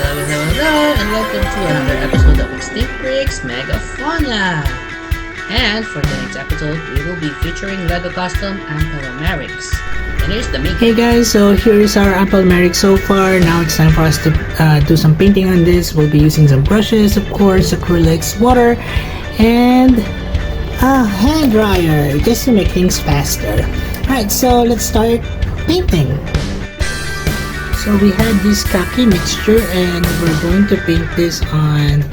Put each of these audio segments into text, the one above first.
Hello, and welcome to another episode of Extinct Breaks Megafauna. And for the next episode, we will be featuring Lego Custom Ampelomeryx. And here's the main. Hey guys, so here is our ampelomeryx so far. Now it's time for us to do some painting on this. We'll be using some brushes, of course, acrylics, water, and a hand dryer just to make things faster. Alright, so let's start painting. So we had this khaki mixture and we're going to paint this on,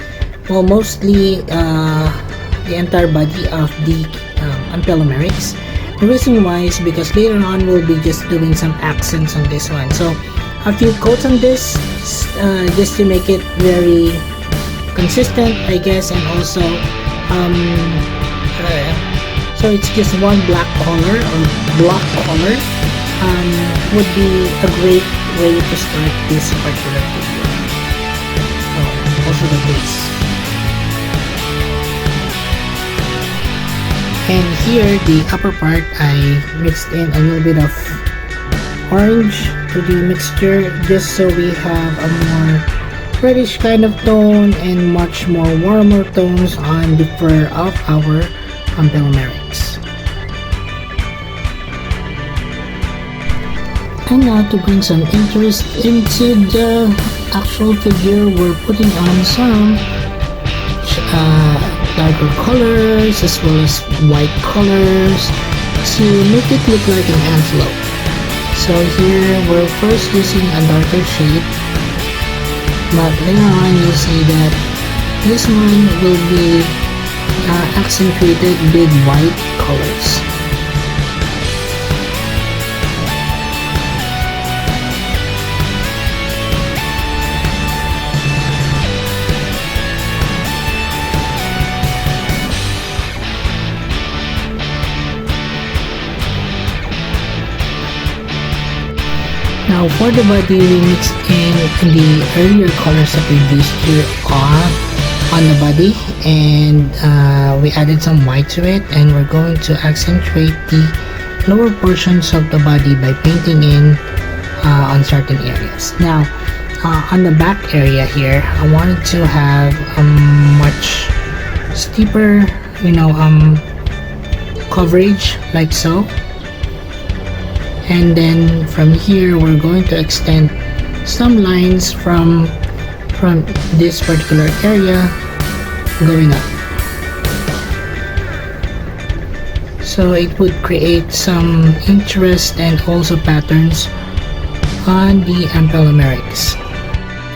well, mostly the entire body of the ampelomeryx. The reason why is because later on we'll be just doing some accents on this one. So a few coats on this just to make it very consistent, I guess, and also so it's just one black color or block color would be a great way to start this particular video. Also the base. And here the upper part I mixed in a little bit of orange to the mixture just so we have a more reddish kind of tone and much more warmer tones on the fur of our ampelomeryx. And now to bring some interest into the actual figure, we're putting on some darker colors as well as white colors to make it look like an antelope. So here we're first using a darker shade, but later on you'll see that this one will be accentuated with white colors. Now for the body, we mixed in the earlier colors that we used here on the body, and we added some white to it, and we're going to accentuate the lower portions of the body by painting in on certain areas. Now on the back area here, I wanted to have a much steeper, coverage like so. And then from here we're going to extend some lines from this particular area going up, so it would create some interest and also patterns on the ampelomeryx.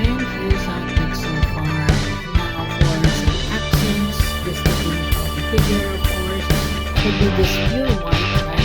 And here's how it looks so far. Now for some accents, just the finish of the figure, of course, could be this pure white outline.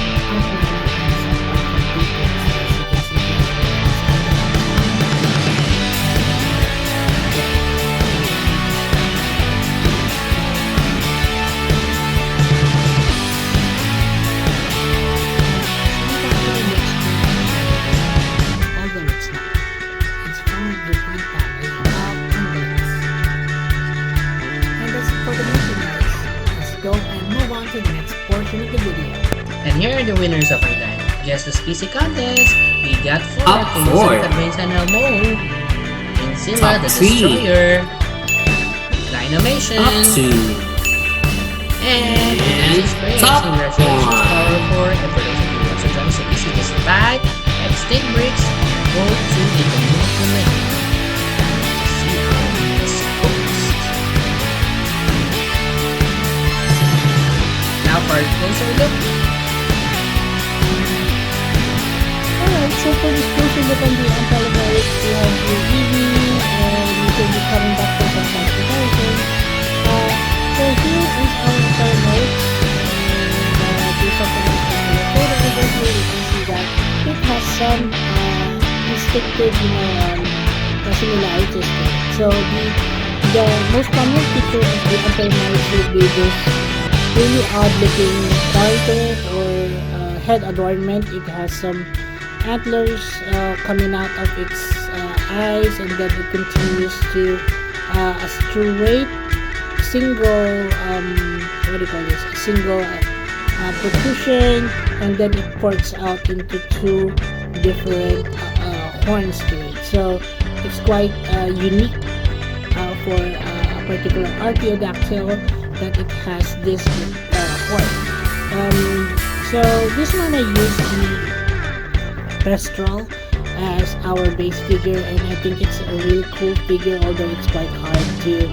And here are the winners of our night. Just the species contest, we got 4 Top 4. and Elmo, Insilla Top the 3. Destroyer, Dynamation, Up 2. and Top Congratulations, 1. Power 4. And for those of you who want to join us, this is the bag and Extinct Breaks. Go to the community link. See how this goes. Now for a closer look. Alright, so for this closer look on the Ampelomeryx, we have the EV, and we can be coming back for some comparison. So here is our Ampelomeryx, and based on the photo over here, you can see that it has some distinctive, similarities to it. So the most common feature of the Ampelomeryx would be this really odd looking target or head adornment. It has some antlers coming out of its eyes, and then it continues to a straight single single protrusion, and then it ports out into 2 different horns to it. So it's quite unique for a particular archaeodactyl that it has this horn. So this one I used the Restral as our base figure, and I think it's a really cool figure, although it's quite hard to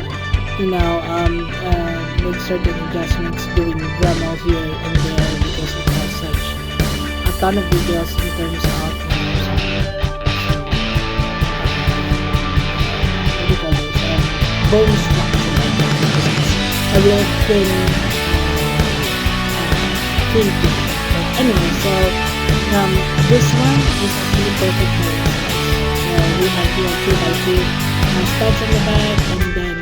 make certain adjustments doing Dremel here and there because it has such a ton of details in terms of what do you call this? Bone structure, I guess, because it's a real thin thing. But anyway, so this one is actually perfect for its size. We have here 2x2 studs on the back, and then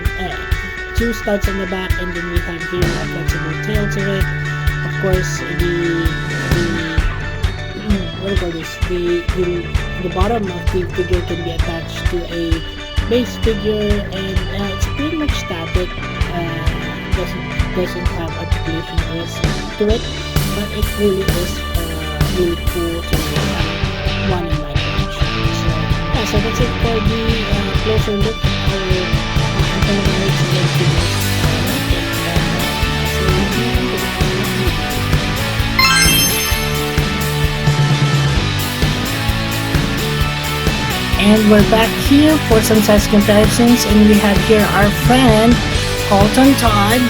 2 studs on the back, and then we have here a flexible tail to it. Of course, what do you call this? The bottom of the figure can be attached to a base figure, and it's pretty much static. Doesn't have articulation to it, but it really is really cool to one in my collection. So yeah, so that's it for the closer look at our ampelomeryx figures. And we're back here for some size comparisons, and we have here our friend Colton Todd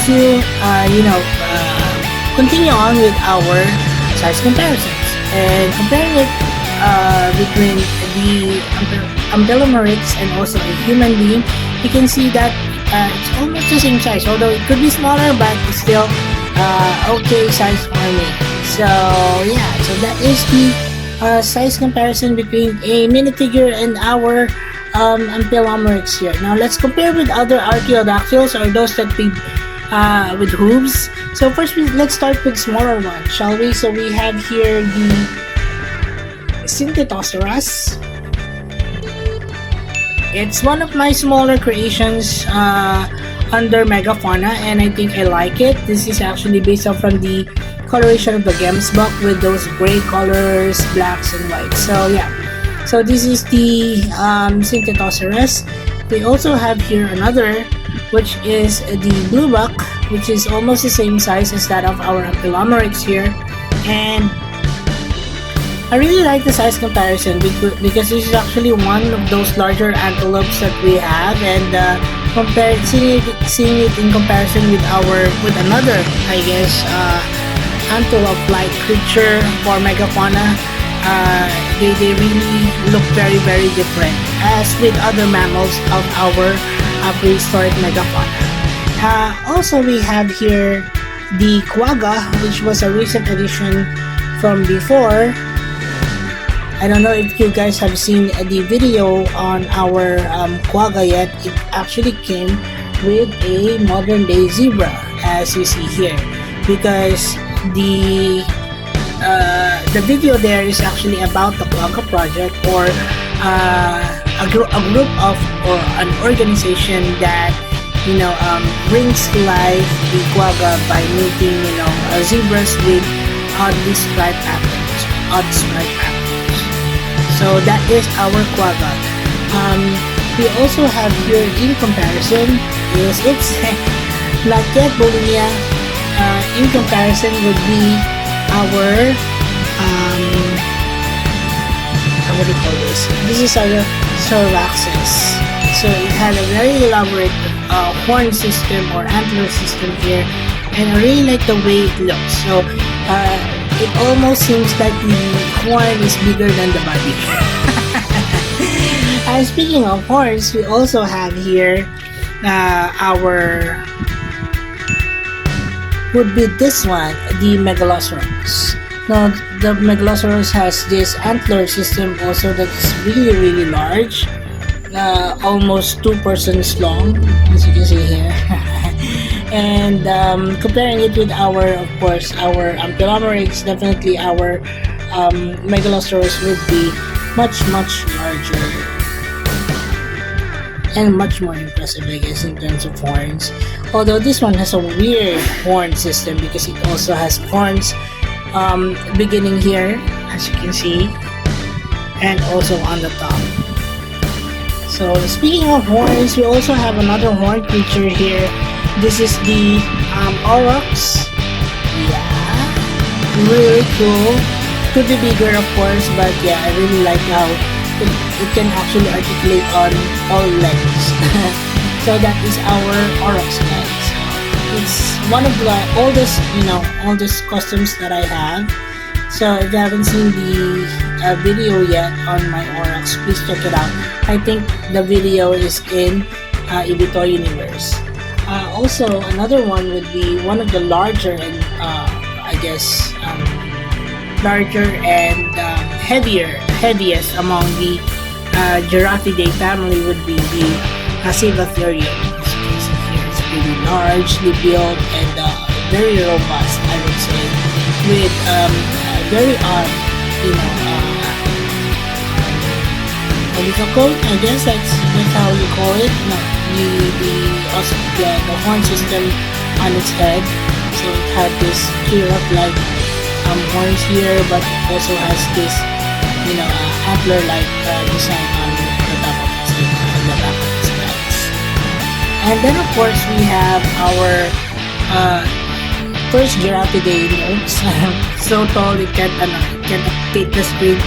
to continue on with our size comparisons and comparing it between the ampelomeryx and also a human being. You can see that it's almost the same size, although it could be smaller, but it's still okay size for me. So yeah, so that is the size comparison between a minifigure and our ampelomeryx here. Now let's compare with other archaeodactyls, or those that we with hooves. So first, let's start with smaller ones, shall we? So we have here the Synthetosaurus. It's one of my smaller creations under Megafauna, and I think I like it. This is actually based off from the coloration of the Gems book with those gray colors, blacks and whites. So yeah, so this is the Synthetosaurus. We also have here another, which is the blue buck, which is almost the same size as that of our ampelomeryx here. And I really like the size comparison because this is actually one of those larger antelopes that we have, and seeing it in comparison with another, I guess, antelope-like creature for Megafauna, they really look very, very different as with other mammals of our prehistoric Megafauna. Also, we have here the quagga, which was a recent addition from before. I don't know if you guys have seen the video on our quagga yet. It actually came with a modern day zebra, as you see here, because the video there is actually about the quagga project, or a group of, or an organization that brings to life the quagga by making zebras with odd striped patterns. So that is our quagga. We also have here in comparison is it's not yet bulimia. In comparison would be our what do you call this? This is our JURASSIC. So it had a very elaborate horn system or antler system here, and I really like the way it looks. So it almost seems like the horn is bigger than the body. And speaking of horns, we also have here our would be this one, the Megalosaurus. Now the Megalosaurus has this antler system also that's really, really large, almost 2 persons long, as you can see here. And comparing it with our ampelomeryx, definitely our Megalosaurus would be much larger and much more impressive, I guess, in terms of horns. Although this one has a weird horn system because it also has horns beginning here, as you can see, and also on the top. So speaking of horns, we also have another horn creature here. This is the aurochs. Yeah, really cool. Could be bigger, of course, but yeah, I really like how it can actually articulate on all legs. So that is our aurochs, guys. It's one of the oldest customs that I have. So if you haven't seen the video yet on my aurochs, please check it out. I think the video is in Ibito Universe. Also, another one would be one of the larger and larger and heaviest among the Giraffidae family would be the Civatherium. As you can see here, it's really largely built and very robust, I would say, with very helical, I guess that's how you call it. No, the horn system on its head. So it had this giraffe-like horns here, but it also has this, antler-like design on the top of its head, on the back of its legs. And then of course we have our first Giraffidae notes. So tall it can't take the screen.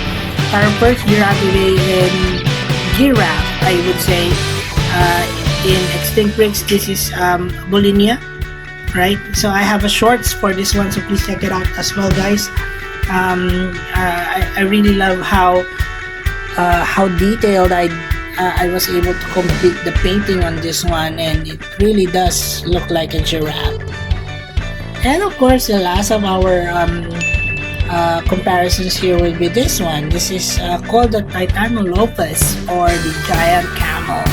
Our first Giraffidae in giraffe, I would say, in Extinctrix, this is Bolinia, right? So I have a shorts for this one, so please check it out as well, guys. I really love how detailed I was able to complete the painting on this one, and it really does look like a giraffe. And of course, the last of our comparisons here will be this one. This is called the Titanolopus, or the giant camel.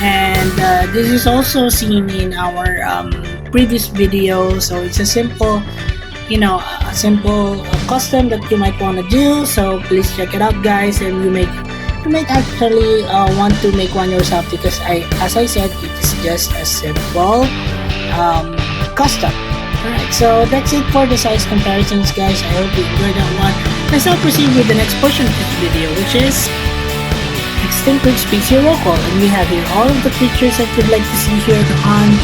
And this is also seen in our previous video. So it's a simple, custom that you might want to do. So please check it out, guys, and you might actually want to make one yourself, because as I said, it is just a simple custom. Alright, so that's it for the size comparisons, guys. I hope you enjoyed that one. Let's now proceed with the next portion of this video, which is Extinctrix Species Roll Call. And we have here all of the creatures that you'd like to see here on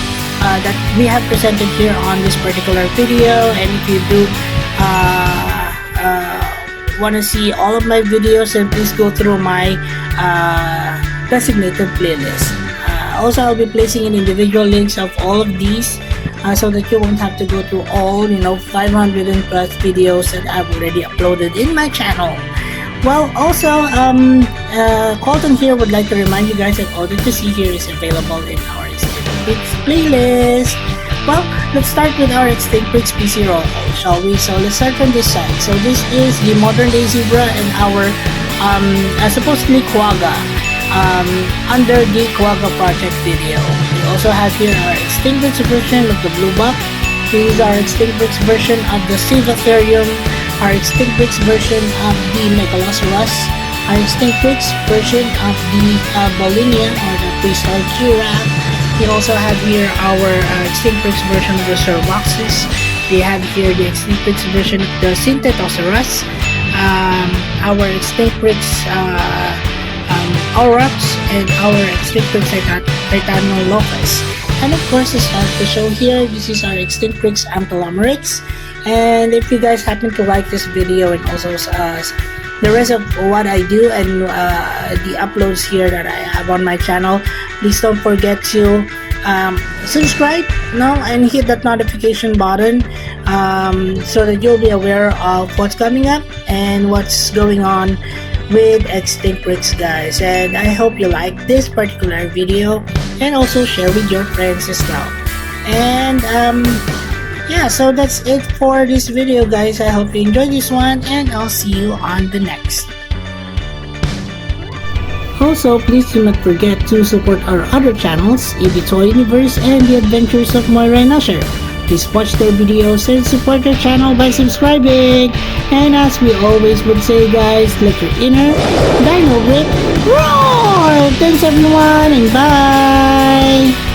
that we have presented here on this particular video. And if you do want to see all of my videos, then please go through my designated playlist. Also, I'll be placing in individual links of all of these, so that you won't have to go through all 500 and plus videos that I've already uploaded in my channel. Well, also Colton here would like to remind you guys that all that you see here is available in our Extinctrix playlist. Well, let's start with our Extinctrix PC roll call, shall we? So let's start from this side. So this is the modern day zebra and our supposedly quagga under the quagga project video. We also have here our Extinctrix version of the blue buck. This is our Extinctrix version of the Civatherium, our Extinctrix version of the Megalosaurus, our Extinctrix version of the Bolinia, or the prehistoric giraffe. We also have here our Extinctrix version of the Cervoxus. We have here the Extinctrix version of the Synthetosaurus, our Extinctrix aurochs, and our Extinctrix Titanolopus. And of course, to start the show here, this is our Extinctrix Ampelomeryx. And if you guys happen to like this video and also the rest of what I do and the uploads here that I have on my channel, please don't forget to subscribe and hit that notification button, so that you'll be aware of what's coming up and what's going on with Extinctrix, guys. And I hope you like this particular video and also share with your friends as well. And yeah, so that's it for this video, guys. I hope you enjoyed this one, and I'll see you on the next. Also, please do not forget to support our other channels, Ibito Universe and The Adventures of Moira and Usher. Please watch their videos and support their channel by subscribing. And as we always would say, guys, let your inner dino grit roar! Thanks everyone, and bye!